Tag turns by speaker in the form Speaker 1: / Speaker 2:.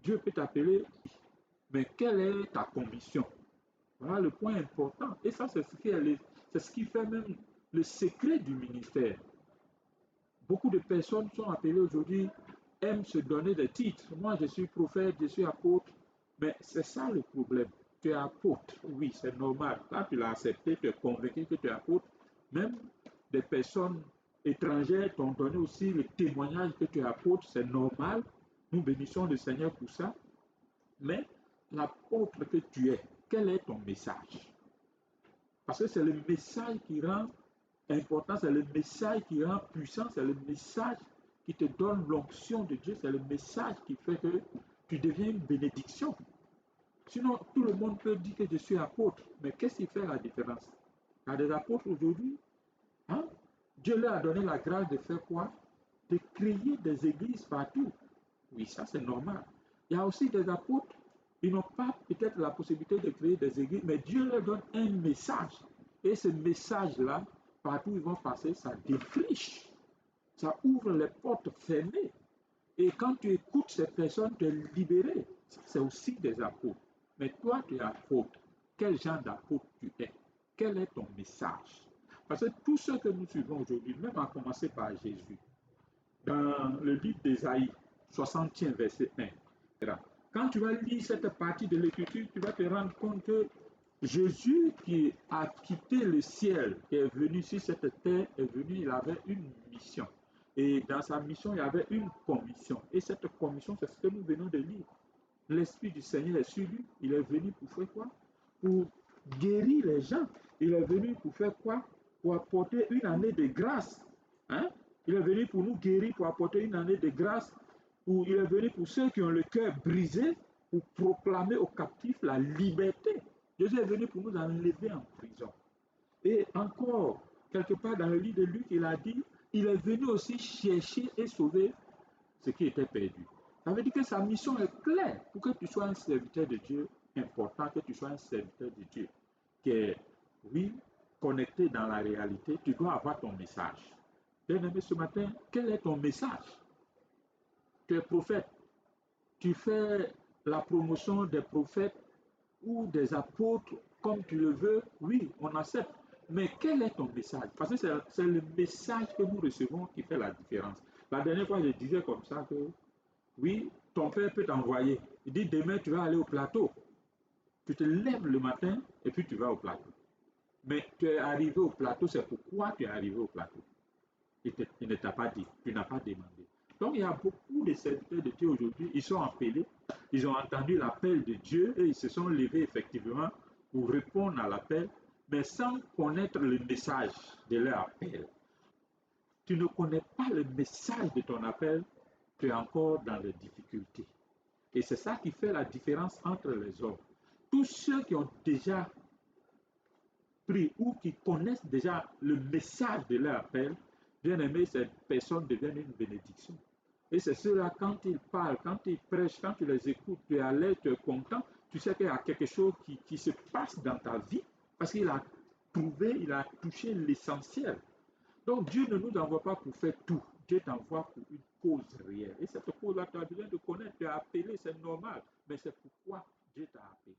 Speaker 1: Dieu peut t'appeler, mais quelle est ta commission? Voilà le point important. Et ça, c'est ce qui fait même le secret du ministère. Beaucoup de personnes sont appelées aujourd'hui, aiment se donner des titres. Moi, je suis prophète, je suis apôtre. Mais c'est ça le problème. Tu es apôtre, oui, c'est normal. Quand tu l'as accepté, tu es convaincu que tu es apôtre. Même des personnes étrangères t'ont donné aussi le témoignage que tu es apôtre, c'est normal. Nous bénissons le Seigneur pour ça. Mais l'apôtre que tu es, quel est ton message? Parce que c'est le message qui rend important, c'est le message qui rend puissant, c'est le message qui te donne l'onction de Dieu, c'est le message qui fait que tu deviens une bénédiction. Sinon, tout le monde peut dire que je suis apôtre, mais qu'est-ce qui fait la différence? Il y a des apôtres aujourd'hui, hein? Dieu leur a donné la grâce de faire quoi? De créer des églises partout. Oui, ça c'est normal. Il y a aussi des apôtres, ils n'ont pas peut-être la possibilité de créer des églises, mais Dieu leur donne un message. Et ce message-là, partout où ils vont passer, ça défriche. Ça ouvre les portes fermées. Et quand tu écoutes ces personnes, tu es libéré. C'est aussi des apôtres. Mais toi, tu es apôtre. Quel genre d'apôtre tu es? Quel est ton message? Parce que tout ce que nous suivons aujourd'hui, même à commencer par Jésus, dans le livre d'Ésaïe, 60e verset 1, quand tu vas lire cette partie de l'écriture, tu vas te rendre compte que Jésus qui a quitté le ciel, qui est venu sur cette terre, est venu, il avait une mission. Et dans sa mission, il y avait une commission. Et cette commission, c'est ce que nous venons de lire. L'Esprit du Seigneur est sur lui. Il est venu pour faire quoi? Pour guérir les gens. Il est venu pour faire quoi? Pour apporter une année de grâce. Hein? Il est venu pour nous guérir, pour apporter une année de grâce. Il est venu pour ceux qui ont le cœur brisé, pour proclamer aux captifs la liberté. Jésus est venu pour nous enlever en prison. Et encore, quelque part dans le livre de Luc, il a dit, il est venu aussi chercher et sauver ce qui était perdu. Ça veut dire que sa mission est claire pour que tu sois un serviteur de Dieu important, que tu sois un serviteur de Dieu qui est, oui, connecté dans la réalité. Tu dois avoir ton message. Bien-aimé, ce matin, quel est ton message? Tu es prophète. Tu fais la promotion des prophètes ou des apôtres comme tu le veux. Oui, on accepte. Mais quel est ton message? Parce que c'est le message que nous recevons qui fait la différence. La dernière fois, je disais comme ça que oui, ton père peut t'envoyer. Il dit demain, tu vas aller au plateau. Tu te lèves le matin et puis tu vas au plateau. Mais tu es arrivé au plateau, c'est pourquoi tu es arrivé au plateau. Il ne t'a pas dit, tu n'as pas demandé. Donc il y a beaucoup de serviteurs de Dieu aujourd'hui, ils sont appelés, ils ont entendu l'appel de Dieu et ils se sont levés effectivement pour répondre à l'appel, mais sans connaître le message de leur appel. Tu ne connais pas le message de ton appel, tu es encore dans les difficultés. Et c'est ça qui fait la différence entre les hommes. Tous ceux qui ont déjà pris ou qui connaissent déjà le message de leur appel, bien aimé, ces personnes deviennent une bénédiction. Et c'est ceux-là, quand ils parlent, quand ils prêchent, quand tu les écoutes, tu es à l'aise, tu es content, tu sais qu'il y a quelque chose qui se passe dans ta vie parce qu'il a trouvé, il a touché l'essentiel. Donc Dieu ne nous envoie pas pour faire tout. Dieu t'envoie pour une cause réelle. Et cette cause-là, tu as besoin de connaître, tu es appelé, c'est normal. Mais c'est pourquoi Dieu t'a appelé.